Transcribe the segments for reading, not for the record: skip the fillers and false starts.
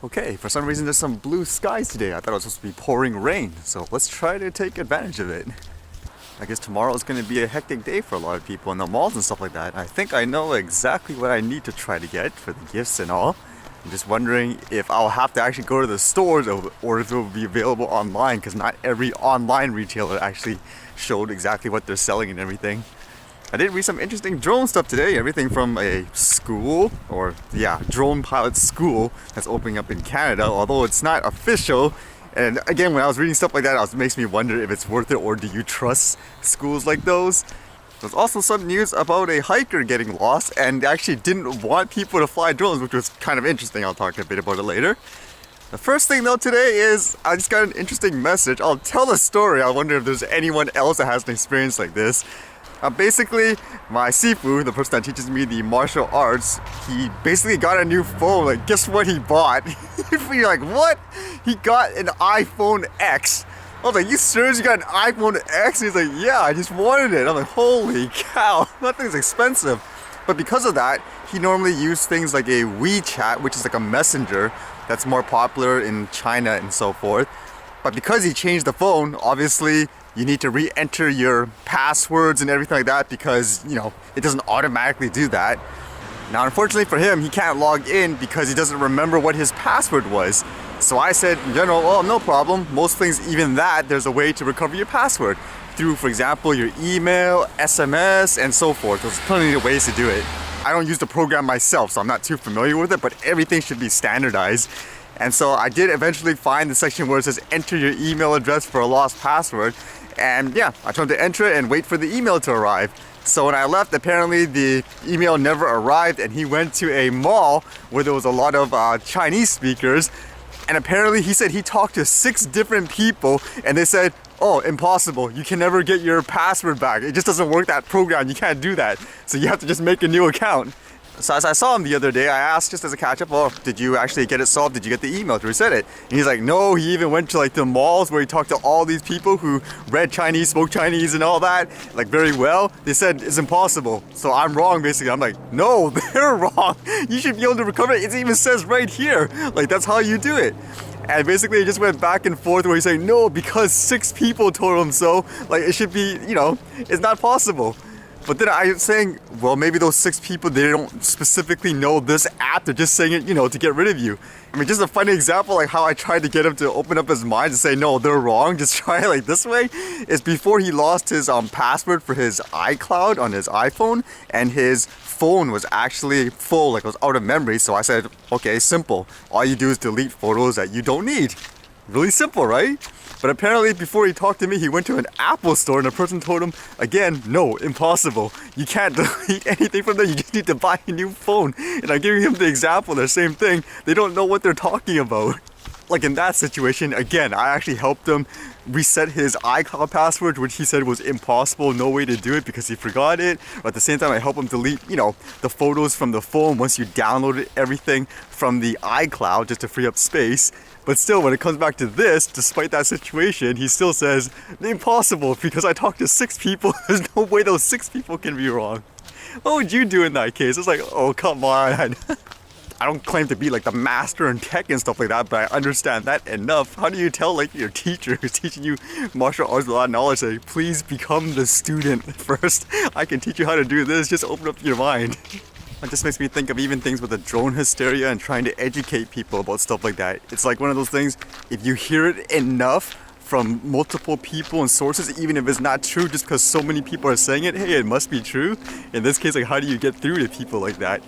Okay, for some reason there's some blue skies today. I thought it was supposed to be pouring rain, so let's try to take advantage of it. I guess tomorrow is going to be a hectic day for a lot of people in the malls and stuff like that. I think I know exactly what I need to try to get for the gifts and all. I'm just wondering if I'll have to actually go to the stores or if it will be available online, because not every online retailer actually showed exactly what they're selling and everything. I did read some interesting drone stuff today, everything from a school, drone pilot school that's opening up in Canada, although it's not official. And again, when I was reading stuff like that, it makes me wonder if it's worth it, or do you trust schools like those? There's also some news about a hiker getting lost and actually didn't want people to fly drones, which was kind of interesting. I'll talk a bit about it later. The first thing though today is I just got an interesting message. I'll tell the story. I wonder if there's anyone else that has an experience like this. Basically, my Sifu, the person that teaches me the martial arts, he basically got a new phone. Like, guess what he bought? You're like, what? He got an iPhone X. I was like, you serious? You got an iPhone X? And he's like, yeah, I just wanted it. I'm like, holy cow, that thing's expensive. But because of that, he normally used things like a WeChat, which is like a messenger that's more popular in China and so forth. But because he changed the phone, obviously, you need to re-enter your passwords and everything like that because, it doesn't automatically do that. Now, unfortunately for him, he can't log in because he doesn't remember what his password was. So I said, in general, oh, no problem. Most things, even that, there's a way to recover your password through, for example, your email, SMS, and so forth. There's plenty of ways to do it. I don't use the program myself, so I'm not too familiar with it, but everything should be standardized. And so I did eventually find the section where it says enter your email address for a lost password. And yeah, I told him to enter it and wait for the email to arrive. So when I left, apparently the email never arrived, and he went to a mall where there was a lot of Chinese speakers. And apparently he said he talked to 6 different people and they said, oh, impossible. You can never get your password back. It just doesn't work, that program. You can't do that. So you have to just make a new account. So as I saw him the other day, I asked just as a catch-up, oh, did you actually get it solved? Did you get the email to reset it? And he's like, no, he even went to like the malls where he talked to all these people who read Chinese, spoke Chinese and all that, like very well. They said it's impossible. So I'm wrong, basically. I'm like, no, they're wrong. You should be able to recover it. It even says right here. Like, that's how you do it. And basically it just went back and forth where he's saying, no, because 6 people told him so. Like, it should be, it's not possible. But then I was saying, well, maybe those 6 people, they don't specifically know this app. They're just saying it, to get rid of you. I mean, just a funny example, like how I tried to get him to open up his mind and say, no, they're wrong. Just try it like this way. Is before he lost his password for his iCloud on his iPhone, and his phone was actually full, like it was out of memory. So I said, okay, simple. All you do is delete photos that you don't need. Really simple, right? But apparently before he talked to me, he went to an Apple store and a person told him, again, no, impossible. You can't delete anything from there. You just need to buy a new phone. And I'm giving him the example, the same thing. They don't know what they're talking about. Like in that situation, again, I actually helped him reset his iCloud password, which he said was impossible, no way to do it because he forgot it. But at the same time, I helped him delete, the photos from the phone once you downloaded everything from the iCloud just to free up space. But still, when it comes back to this, despite that situation, he still says, impossible, because I talked to 6 people. There's no way those 6 people can be wrong. What would you do in that case? It's like, oh, come on. I don't claim to be like the master in tech and stuff like that, but I understand that enough. How do you tell like your teacher who's teaching you martial arts with a lot of knowledge, say, please become the student first. I can teach you how to do this. Just open up your mind. It just makes me think of even things with the drone hysteria and trying to educate people about stuff like that. It's like one of those things, if you hear it enough from multiple people and sources, even if it's not true, just because so many people are saying it, hey, it must be true. In this case, like, how do you get through to people like that?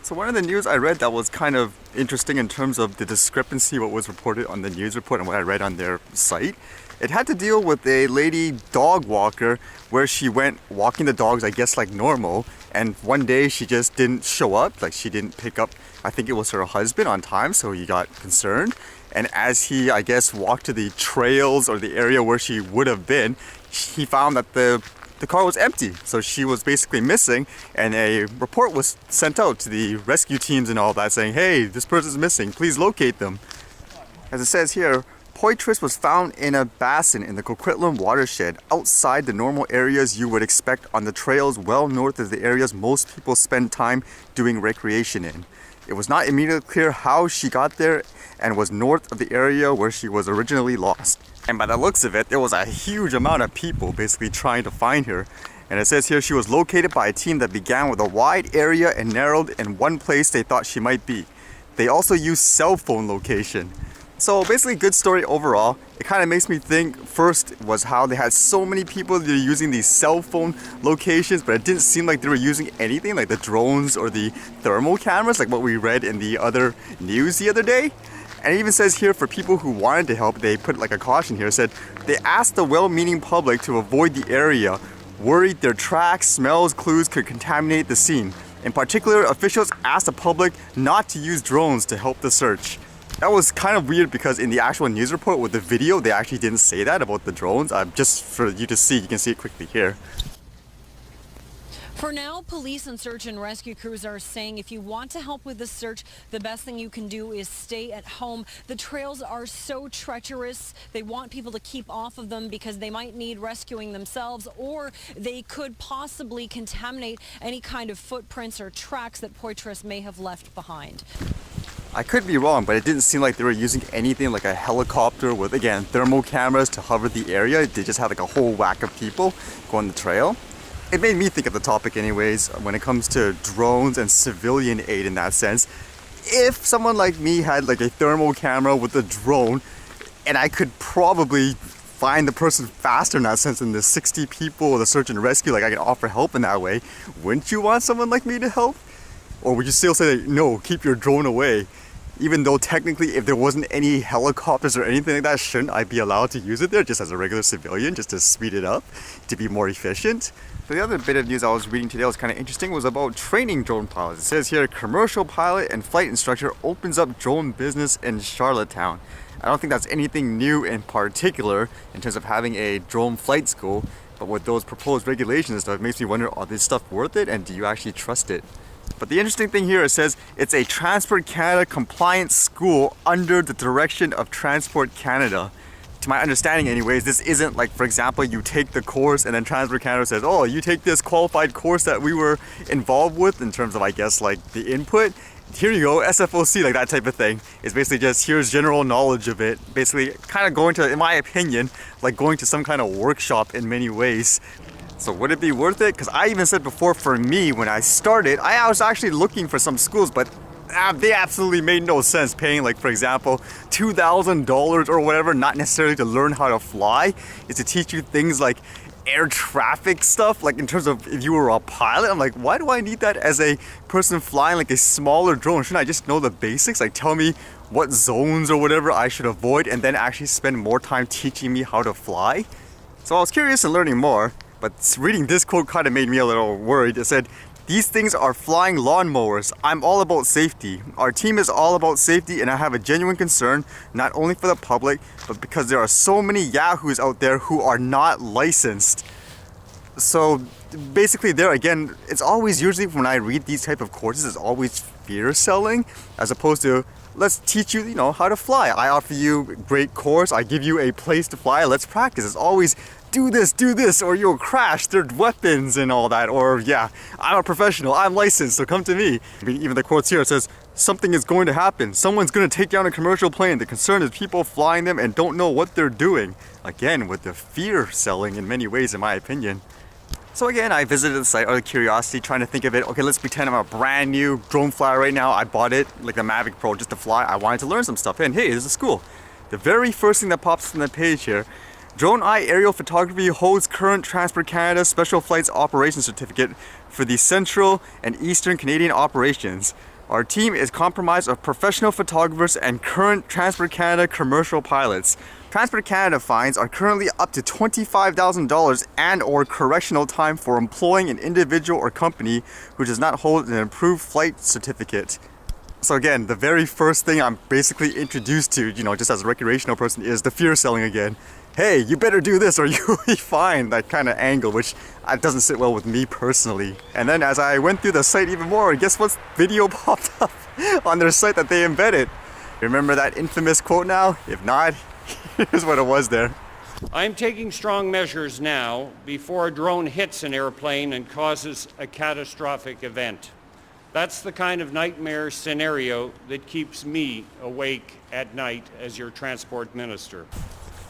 So one of the news I read that was kind of interesting in terms of the discrepancy what was reported on the news report and what I read on their site. It had to deal with a lady dog walker where she went walking the dogs, I guess, like normal. And one day she just didn't show up, like she didn't pick up, I think it was her husband on time, so he got concerned. And as he, I guess, walked to the trails or the area where she would have been, he found that the car was empty. So she was basically missing, and a report was sent out to the rescue teams and all that saying, hey, this person's missing, please locate them. As it says here, Poitras was found in a basin in the Coquitlam watershed, outside the normal areas you would expect on the trails well north of the areas most people spend time doing recreation in. It was not immediately clear how she got there and was north of the area where she was originally lost. And by the looks of it, there was a huge amount of people basically trying to find her. And it says here she was located by a team that began with a wide area and narrowed in one place they thought she might be. They also used cell phone location. So basically, good story overall. It kind of makes me think, first was how they had so many people that are using these cell phone locations, but it didn't seem like they were using anything like the drones or the thermal cameras, like what we read in the other news the other day. And it even says here for people who wanted to help, they put like a caution here, said they asked the well-meaning public to avoid the area, worried their tracks, smells, clues could contaminate the scene. In particular, officials asked the public not to use drones to help the search. That was kind of weird because in the actual news report with the video, they actually didn't say that about the drones. Just for you to see, you can see it quickly here. For now, police and search and rescue crews are saying if you want to help with the search, the best thing you can do is stay at home. The trails are so treacherous. They want people to keep off of them because they might need rescuing themselves, or they could possibly contaminate any kind of footprints or tracks that Poitras may have left behind. I could be wrong, but it didn't seem like they were using anything like a helicopter with, again, thermal cameras to hover the area. They just had like a whole whack of people going the trail. It made me think of the topic anyways, when it comes to drones and civilian aid in that sense. If someone like me had like a thermal camera with a drone, and I could probably find the person faster in that sense than the 60 people, the search and rescue, like I can offer help in that way, wouldn't you want someone like me to help? Or would you still say, no, keep your drone away? Even though technically if there wasn't any helicopters or anything like that, shouldn't I be allowed to use it there just as a regular civilian, just to speed it up, to be more efficient? So the other bit of news I was reading today was kind of interesting, was about training drone pilots. It says here, commercial pilot and flight instructor opens up drone business in Charlottetown. I don't think that's anything new in particular in terms of having a drone flight school, but with those proposed regulations and stuff, it makes me wonder, are this stuff worth it and do you actually trust it? But the interesting thing here, it says it's a Transport Canada compliant school under the direction of Transport Canada. To my understanding anyways, this isn't like, for example, you take the course and then Transport Canada says, oh, you take this qualified course that we were involved with in terms of, I guess, like the input. Here you go, SFOC, like that type of thing. It's basically just, here's general knowledge of it. Basically kind of going to, in my opinion, like going to some kind of workshop in many ways. So would it be worth it? Because I even said before, for me, when I started, I was actually looking for some schools, but they absolutely made no sense paying, like, for example, $2,000 or whatever, not necessarily to learn how to fly, is to teach you things like air traffic stuff, like in terms of if you were a pilot. I'm like, why do I need that as a person flying like a smaller drone? Shouldn't I just know the basics? Like, tell me what zones or whatever I should avoid and then actually spend more time teaching me how to fly? So I was curious in learning more. But reading this quote kind of made me a little worried. It said, these things are flying lawnmowers. I'm all about safety. Our team is all about safety, and I have a genuine concern, not only for the public, but because there are so many yahoos out there who are not licensed. So basically there again, it's always, usually when I read these type of courses, it's always fear selling, as opposed to, let's teach you, how to fly. I offer you a great course. I give you a place to fly. Let's practice. It's always do this, or you'll crash. There's weapons and all that. Or yeah, I'm a professional. I'm licensed, so come to me. I mean, even the quotes here, it says, something is going to happen. Someone's going to take down a commercial plane. The concern is people flying them and don't know what they're doing. Again, with the fear selling in many ways, in my opinion. So again, I visited the site out of curiosity, trying to think of it. Okay, let's pretend I'm a brand new drone flyer right now. I bought it, like the Mavic Pro, just to fly. I wanted to learn some stuff. And hey, this is cool. The very first thing that pops on the page here, Drone Eye Aerial Photography holds current Transport Canada Special Flights Operations Certificate for the Central and Eastern Canadian operations. Our team is comprised of professional photographers and current Transport Canada commercial pilots. Transport Canada fines are currently up to $25,000 and or correctional time for employing an individual or company who does not hold an approved flight certificate. So again, the very first thing I'm basically introduced to, just as a recreational person, is the fear selling again. Hey, you better do this or you'll be fine, that kind of angle, which doesn't sit well with me personally. And then as I went through the site even more, guess what video popped up on their site that they embedded? Remember that infamous quote now? If not, here's what it was there. I'm taking strong measures now before a drone hits an airplane and causes a catastrophic event. That's the kind of nightmare scenario that keeps me awake at night as your transport minister.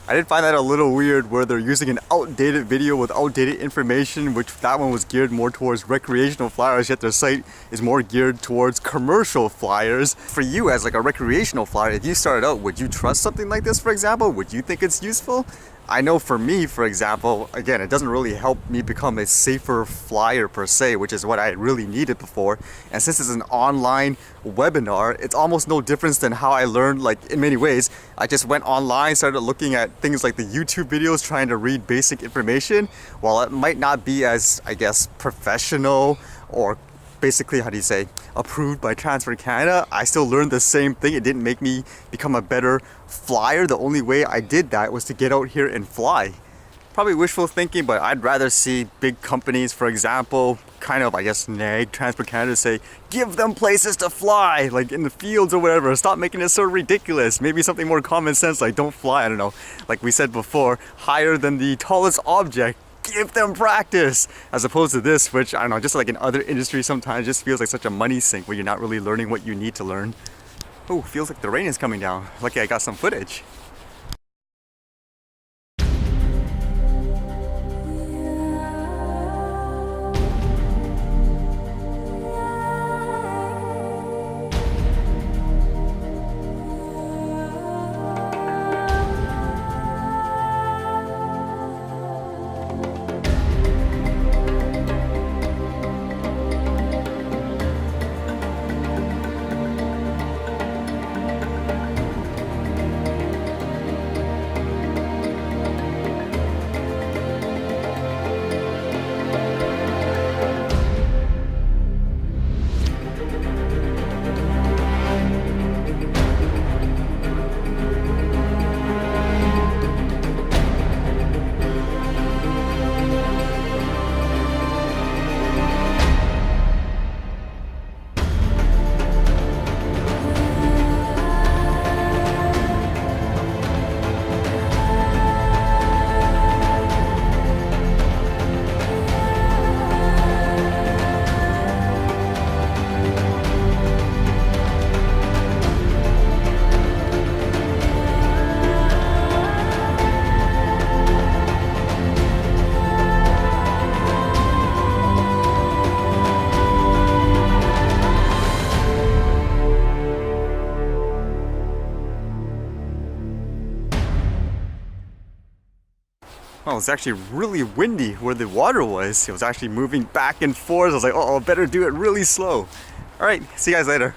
I did find that a little weird where they're using an outdated video with outdated information, which that one was geared more towards recreational flyers, yet their site is more geared towards commercial flyers. For you as like a recreational flyer, if you started out, would you trust something like this, for example? Would you think it's useful? I know for me, for example, again, it doesn't really help me become a safer flyer per se, which is what I really needed before. And since it's an online webinar, it's almost no difference than how I learned, like in many ways. I just went online, started looking at things like the YouTube videos, trying to read basic information. While it might not be as, I guess, professional or basically, how do you say, approved by Transport Canada, I still learned the same thing. It didn't make me become a better flyer. The only way I did that was to get out here and fly. Probably wishful thinking, but I'd rather see big companies, for example, kind of, I guess, nag Transport Canada, say, give them places to fly, like in the fields or whatever. Stop making it so ridiculous. Maybe something more common sense, like don't fly, I don't know, like we said before, higher than the tallest object. Give them practice, as opposed to this, which I don't know, just like in other industries sometimes just feels like such a money sink where you're not really learning what you need to learn. Oh, feels like the rain is coming down. Lucky I got some footage. Well, it was actually really windy where the water was. It was actually moving back and forth. I was like, oh, I better do it really slow. All right, see you guys later.